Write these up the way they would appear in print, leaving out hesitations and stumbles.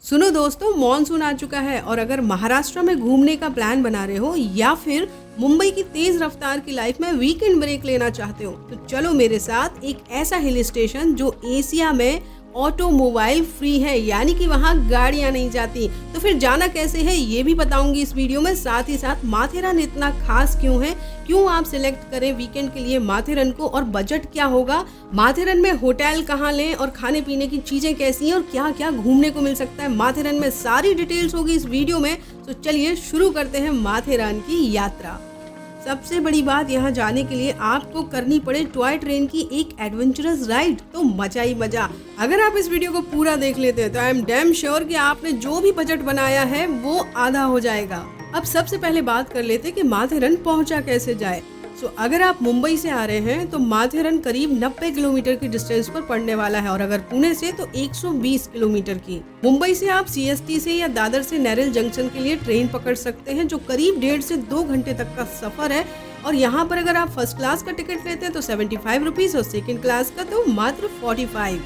सुनो दोस्तों, मॉनसून आ चुका है और अगर महाराष्ट्र में घूमने का प्लान बना रहे हो या फिर मुंबई की तेज रफ्तार की लाइफ में वीकेंड ब्रेक लेना चाहते हो तो चलो मेरे साथ एक ऐसा हिल स्टेशन जो एशिया में ऑटोमोबाइल फ्री है, यानी कि वहाँ गाड़ियाँ नहीं जाती। तो फिर जाना कैसे है ये भी बताऊंगी इस वीडियो में। साथ ही साथ माथेरन इतना खास क्यों है, क्यों आप सिलेक्ट करें वीकेंड के लिए माथेरन को, और बजट क्या होगा, माथेरन में होटल कहाँ लें और खाने पीने की चीजें कैसी हैं और क्या क्या घूमने को मिल सकता है माथेरन में, सारी डिटेल्स होगी इस वीडियो में। तो चलिए शुरू करते हैं माथेरन की यात्रा। सबसे बड़ी बात, यहाँ जाने के लिए आपको करनी पड़े टॉय ट्रेन की एक एडवेंचरस राइड, तो मजा ही मजा। अगर आप इस वीडियो को पूरा देख लेते हैं तो आई एम डैम श्योर कि आपने जो भी बजट बनाया है वो आधा हो जाएगा। अब सबसे पहले बात कर लेते हैं कि माथेरन पहुंचा कैसे जाए। अगर आप मुंबई से आ रहे हैं तो माथेरन करीब 90 किलोमीटर की डिस्टेंस पर पड़ने वाला है, और अगर पुणे से तो 120 किलोमीटर की। मुंबई से आप सीएसटी से या दादर से नेरल जंक्शन के लिए ट्रेन पकड़ सकते हैं, जो करीब 1.5 से 2 घंटे तक का सफर है। और यहाँ पर अगर आप फर्स्ट क्लास का टिकट लेते हैं तो 75 रुपीज और सेकेंड क्लास का तो मात्र 45।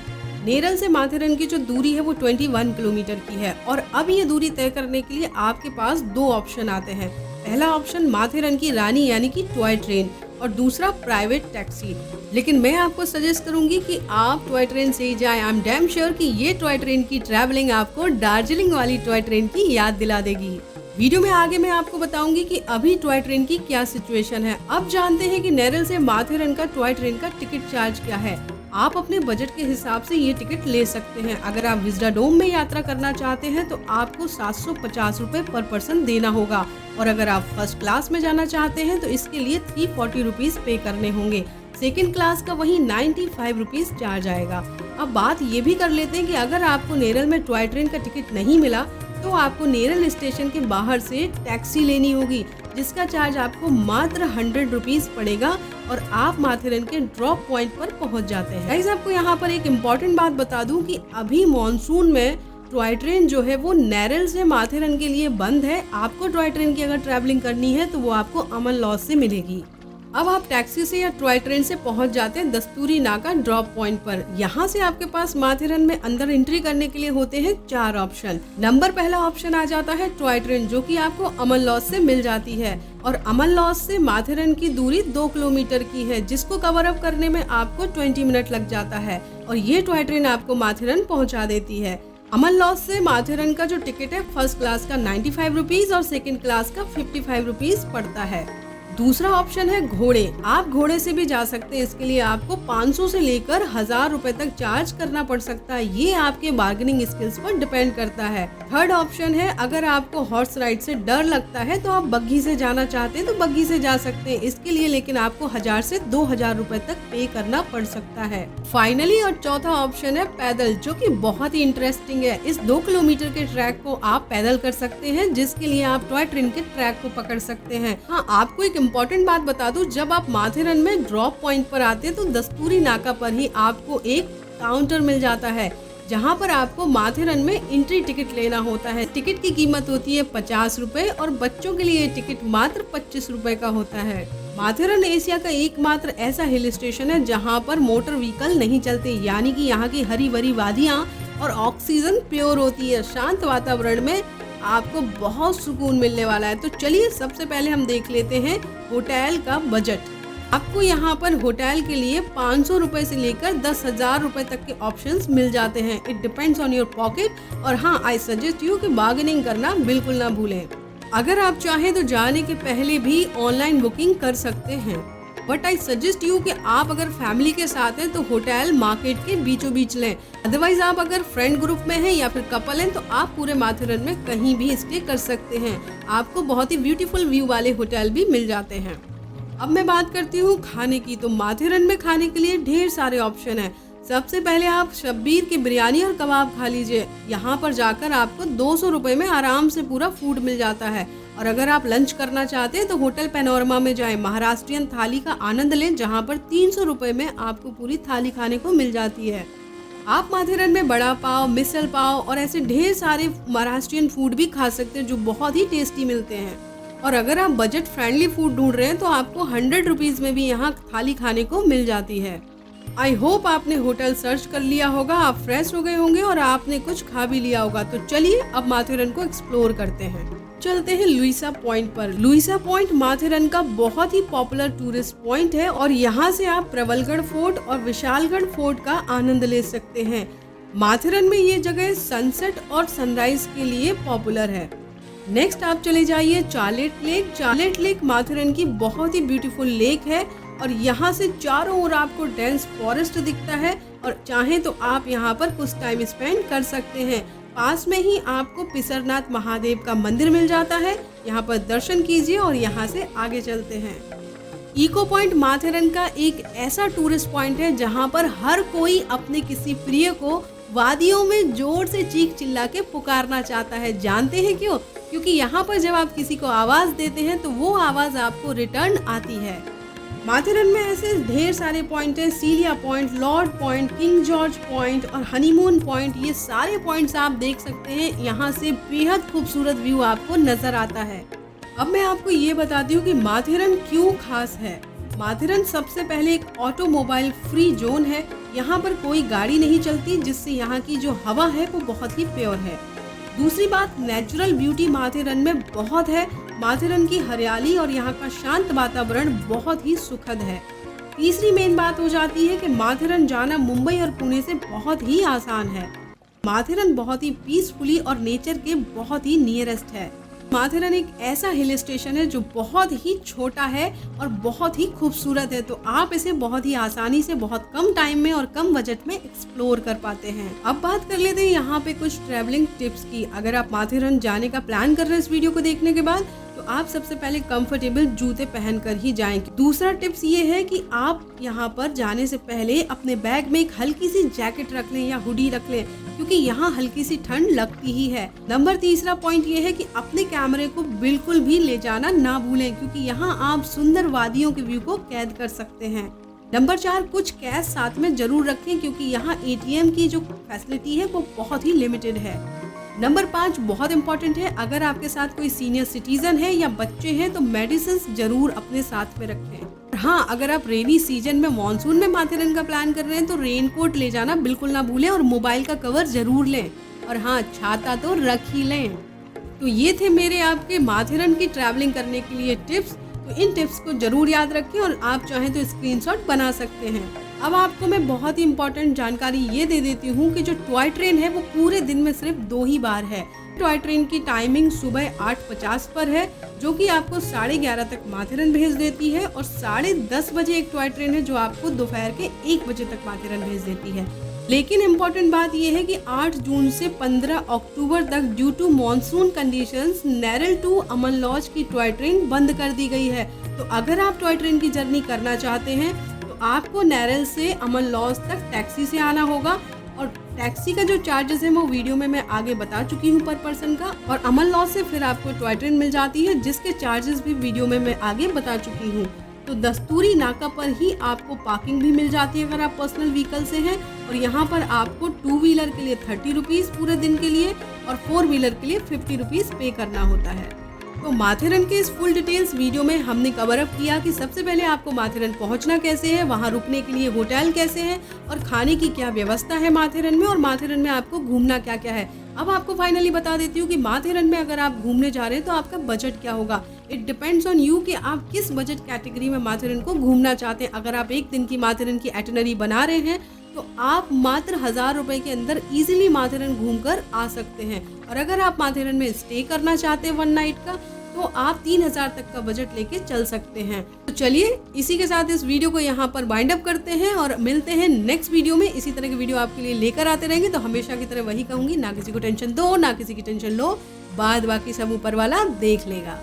नेरल से माथेरन की जो दूरी है वो 21 किलोमीटर की है। और अब ये दूरी तय करने के लिए आपके पास 2 ऑप्शन आते हैं। पहला ऑप्शन माथेरन की रानी यानी कि टॉय ट्रेन, और दूसरा प्राइवेट टैक्सी। लेकिन मैं आपको सजेस्ट करूंगी कि आप टॉय ट्रेन से ही जाएं। आई एम डैम श्योर कि ये टॉय ट्रेन की ट्रैवलिंग आपको दार्जिलिंग वाली टॉय ट्रेन की याद दिला देगी। वीडियो में आगे मैं आपको बताऊंगी कि अभी टॉय ट्रेन की क्या सिचुएशन है। अब जानते हैं कि नेरल से माथेरन का टॉय ट्रेन का टिकट चार्ज क्या है। आप अपने बजट के हिसाब से ये टिकट ले सकते हैं। अगर आप विज़डाडोम में यात्रा करना चाहते हैं तो आपको 750 रुपए पर पर्सन देना होगा, और अगर आप फर्स्ट क्लास में जाना चाहते हैं तो इसके लिए 340 रुपीज पे करने होंगे। सेकेंड क्लास का वही 95 रुपीज चार्ज आएगा। अब बात ये भी कर लेते हैं कि अगर आपको नेरल में टॉय ट्रेन का टिकट नहीं मिला तो आपको नेरल स्टेशन के बाहर से टैक्सी लेनी होगी, जिसका चार्ज आपको मात्र 100 रुपीज पड़ेगा, और आप माथेरन के ड्रॉप पॉइंट पर पहुंच जाते हैं। गाइस, आपको यहाँ पर एक इम्पॉर्टेंट बात बता दूं कि अभी मॉनसून में टॉय ट्रेन जो है वो नेरल से माथेरन के लिए बंद है। आपको टॉय ट्रेन की अगर ट्रैवलिंग करनी है तो वो आपको अमन लॉज से मिलेगी। अब आप टैक्सी से या टॉय ट्रेन से पहुंच जाते हैं दस्तूरी नाका ड्रॉप पॉइंट पर। यहाँ से आपके पास माथेरन में अंदर एंट्री करने के लिए होते हैं 4 ऑप्शन। पहला ऑप्शन आ जाता है टॉय ट्रेन, जो कि आपको अमन लॉज से मिल जाती है, और अमन लॉज से माथेरन की दूरी 2 किलोमीटर की है, जिसको कवर अप करने में आपको 20 मिनट लग जाता है, और ये टॉय ट्रेन आपको माथेरन पहुँचा देती है। अमन लॉज से माथेरन का जो टिकट है फर्स्ट क्लास का 95 रुपीज और सेकेंड क्लास का 55 रुपीज पड़ता है। दूसरा ऑप्शन है घोड़े। आप घोड़े से भी जा सकते हैं। इसके लिए आपको 500 से लेकर 1000 रुपए तक चार्ज करना पड़ सकता है। ये आपके बार्गेनिंग स्किल्स पर डिपेंड करता है। थर्ड ऑप्शन है, अगर आपको हॉर्स राइड से डर लगता है तो आप बग्घी से जाना चाहते हैं तो बग्घी से जा सकते हैं। इसके लिए लेकिन आपको 1000 से 2000 रुपए तक पे करना पड़ सकता है। फाइनली और चौथा ऑप्शन है पैदल, जो कि बहुत ही इंटरेस्टिंग है। इस 2 किलोमीटर के ट्रैक को आप पैदल कर सकते हैं, जिसके लिए आप टॉय ट्रेन के ट्रैक को पकड़ सकते हैं। हाँ, आपको एक इम्पोर्टेंट बात बता दूं, जब आप माथेरन में ड्रॉप पॉइंट पर आते हैं तो दस्तूरी नाका पर ही आपको एक काउंटर मिल जाता है, जहां पर आपको माथेरन में एंट्री टिकट लेना होता है। टिकट की कीमत होती है 50 रुपए, और बच्चों के लिए टिकट मात्र 25 रुपए का होता है। माथेरन एशिया का एकमात्र ऐसा हिल स्टेशन है जहां पर मोटर व्हीकल नहीं चलते, यानी कि यहाँ की हरी भरी वादियां और ऑक्सीजन प्योर होती है। शांत वातावरण में आपको बहुत सुकून मिलने वाला है। तो चलिए सबसे पहले हम देख लेते हैं होटल का बजट। आपको यहाँ पर होटल के लिए 500 रुपए से लेकर 10,000 रुपए तक के ऑप्शंस मिल जाते हैं। It depends on your pocket, और हाँ, आई सजेस्ट यू कि बार्गेनिंग करना बिल्कुल ना भूलें। अगर आप चाहें तो जाने के पहले भी ऑनलाइन बुकिंग कर सकते हैं, बट आई सजेस्ट यू कि आप अगर फैमिली के साथ हैं तो होटल मार्केट के बीचों बीच लें। अदरवाइज आप अगर फ्रेंड ग्रुप में हैं या फिर कपल हैं तो आप पूरे माथेरन में कहीं भी स्टे कर सकते हैं। आपको बहुत ही ब्यूटीफुल व्यू वाले होटल भी मिल जाते हैं। अब मैं बात करती हूँ खाने की। तो माथेरन में खाने के लिए ढेर सारे ऑप्शन हैं। सबसे पहले आप शब्बीर की बिरयानी और कबाब खा लीजिए। यहाँ पर जाकर आपको 200 रुपए में आराम से पूरा फूड मिल जाता है। और अगर आप लंच करना चाहते हैं तो होटल पैनोरमा में जाएं, महाराष्ट्रियन थाली का आनंद लें, जहाँ पर 300 रुपए में आपको पूरी थाली खाने को मिल जाती है। आप माथेरन में बड़ा पाव, मिसल पाव और ऐसे ढेर सारे महाराष्ट्रियन फूड भी खा सकते हैं, जो बहुत ही टेस्टी मिलते हैं। और अगर आप बजट फ्रेंडली फूड ढूंढ रहे हैं तो आपको 100 रुपीज में भी यहाँ थाली खाने को मिल जाती है। आई होप आपने होटल सर्च कर लिया होगा, आप फ्रेश हो गए होंगे और आपने कुछ खा भी लिया होगा। तो चलिए अब माथेरन को एक्सप्लोर करते हैं। चलते हैं लुइसा पॉइंट पर। लुइसा पॉइंट माथेरन का बहुत ही पॉपुलर टूरिस्ट पॉइंट है और यहाँ से आप प्रबलगढ़ फोर्ट और विशालगढ़ फोर्ट का आनंद ले सकते हैं। माथेरन में ये जगह सनसेट और सनराइज के लिए पॉपुलर है। नेक्स्ट आप चले जाइए चार्लेट लेक। चार्लेट लेक माथेरन की बहुत ही ब्यूटीफुल लेक है और यहाँ से चारों ओर आपको डेंस फॉरेस्ट दिखता है और चाहें तो आप यहाँ पर कुछ टाइम स्पेंड कर सकते हैं। पास में ही आपको पिसरनाथ महादेव का मंदिर मिल जाता है, यहाँ पर दर्शन कीजिए और यहाँ से आगे चलते हैं। इको पॉइंट माथेरन का एक ऐसा टूरिस्ट पॉइंट है जहाँ पर हर कोई अपने किसी प्रिय को वादियों में जोर से चीख चिल्ला के पुकारना चाहता है। जानते हैं क्यों? क्योंकि यहाँ पर जब आप किसी को आवाज देते हैं तो वो आवाज आपको रिटर्न आती है। माथेरन में ऐसे ढेर सारे पॉइंट हैं, Celia point, Lord point, King George point और हनीमून पॉइंट। ये सारे पॉइंट्स आप देख सकते हैं, यहाँ से बेहद खूबसूरत व्यू आपको नजर आता है। अब मैं आपको ये बताती हूँ कि माथेरन क्यों खास है। माथेरन सबसे पहले एक ऑटोमोबाइल फ्री जोन है। यहाँ पर कोई गाड़ी नहीं चलती, जिससे यहाँ की जो हवा है वो बहुत ही प्योर है। दूसरी बात, नेचुरल ब्यूटी माथेरन में बहुत है। माथेरन की हरियाली और यहाँ का शांत वातावरण बहुत ही सुखद है। तीसरी मेन बात हो जाती है कि माथेरन जाना मुंबई और पुणे से बहुत ही आसान है। माथेरन बहुत ही पीसफुली और नेचर के बहुत ही नियरेस्ट है। माथेरन एक ऐसा हिल स्टेशन है जो बहुत ही छोटा है और बहुत ही खूबसूरत है, तो आप इसे बहुत ही आसानी से बहुत कम टाइम में और कम बजट में एक्सप्लोर कर पाते हैं। अब बात कर लेते हैं यहाँ पे कुछ ट्रैवलिंग टिप्स की। अगर आप माथेरन जाने का प्लान कर रहे हैं इस वीडियो को देखने के बाद, तो आप सबसे पहले कंफर्टेबल जूते पहनकर ही जाएं। दूसरा टिप्स ये है कि आप यहाँ पर जाने से पहले अपने बैग में एक हल्की सी जैकेट रख लें या हुडी रख लें, क्योंकि यहाँ हल्की सी ठंड लगती ही है। नंबर तीसरा पॉइंट ये है कि अपने कैमरे को बिल्कुल भी ले जाना ना भूलें, क्योंकि यहाँ आप सुंदर वादियों के व्यू को कैद कर सकते हैं। नंबर 4, कुछ कैश साथ में जरूर रखें, क्योंकि यहाँ ATM की जो फैसिलिटी है वो बहुत ही लिमिटेड है। नंबर 5 बहुत इम्पोर्टेंट है, अगर आपके साथ कोई सीनियर सिटीजन है या बच्चे हैं तो मेडिसिन जरूर अपने साथ में रखें। हाँ, अगर आप रेनी सीजन में मानसून में माथेरन का प्लान कर रहे हैं तो रेनकोट ले जाना बिल्कुल ना भूलें और मोबाइल का कवर जरूर लें, और हाँ, छाता तो रख ही लें। तो ये थे मेरे आपके माथेरन की ट्रैवलिंग करने के लिए टिप्स। तो इन टिप्स को जरूर याद रखें और आप चाहें तो स्क्रीनशॉट बना सकते हैं। अब आपको मैं बहुत ही इम्पोर्टेंट जानकारी ये दे देती हूँ कि जो टॉय ट्रेन है वो पूरे दिन में सिर्फ 2 ही बार है। टॉय ट्रेन की टाइमिंग सुबह 8:50 पर है, जो कि आपको 11:30 तक माथेरन भेज देती है, और 10:30 बजे एक टॉय ट्रेन है जो आपको दोपहर के 1 बजे तक माथेरन भेज देती है। लेकिन इम्पोर्टेंट बात यह है कि 8 जून से 15 अक्टूबर तक due to monsoon conditions Neral to Aman Lodge की टॉय ट्रेन बंद कर दी गई है। तो अगर आप टॉय ट्रेन की जर्नी करना चाहते हैं तो आपको नेरल से अमन लॉज तक टैक्सी से आना होगा, और टैक्सी का जो चार्जेस है वो वीडियो में मैं आगे बता चुकी हूँ पर पर्सन का, और अमन लॉज से फिर आपको टॉय ट्रेन मिल जाती है जिसके चार्जेस भी वीडियो में मैं आगे बता चुकी हूँ। तो दस्तूरी नाका पर ही आपको पार्किंग भी मिल जाती है अगर आप पर्सनल व्हीकल से हैं, और यहाँ पर आपको 2 व्हीलर के लिए 30 रुपीज़ पूरे दिन के लिए और 4 व्हीलर के लिए 50 रुपीज़ पे करना होता है। तो माथेरन के इस फुल डिटेल्स वीडियो में हमने कवर अप किया कि सबसे पहले आपको माथेरन पहुंचना कैसे है, वहां रुकने के लिए होटल कैसे है, और खाने की क्या व्यवस्था है माथेरन में, और माथेरन में आपको घूमना क्या क्या है। अब आपको फाइनली बता देती हूँ कि माथेरन में अगर आप घूमने जा रहे हैं तो आपका बजट क्या होगा। इट डिपेंड्स ऑन यू कि आप किस बजट कैटेगरी में माथेरन को घूमना चाहते हैं। अगर आप एक दिन की माथेरन की एटिनरी बना रहे हैं तो आप मात्र 1000 रुपए के अंदर इजीली माथेरन घूमकर आ सकते हैं, और अगर आप माथेरन में स्टे करना चाहते हैं 1 नाइट का तो आप 3000 तक का बजट लेके चल सकते हैं। तो चलिए इसी के साथ इस वीडियो को यहाँ पर वाइंड अप करते हैं और मिलते हैं नेक्स्ट वीडियो में। इसी तरह के वीडियो आपके लिए लेकर आते रहेंगे। तो हमेशा की तरह वही कहूंगी, ना किसी को टेंशन दो ना किसी की टेंशन लो, बाद बाकी सब ऊपर वाला देख लेगा।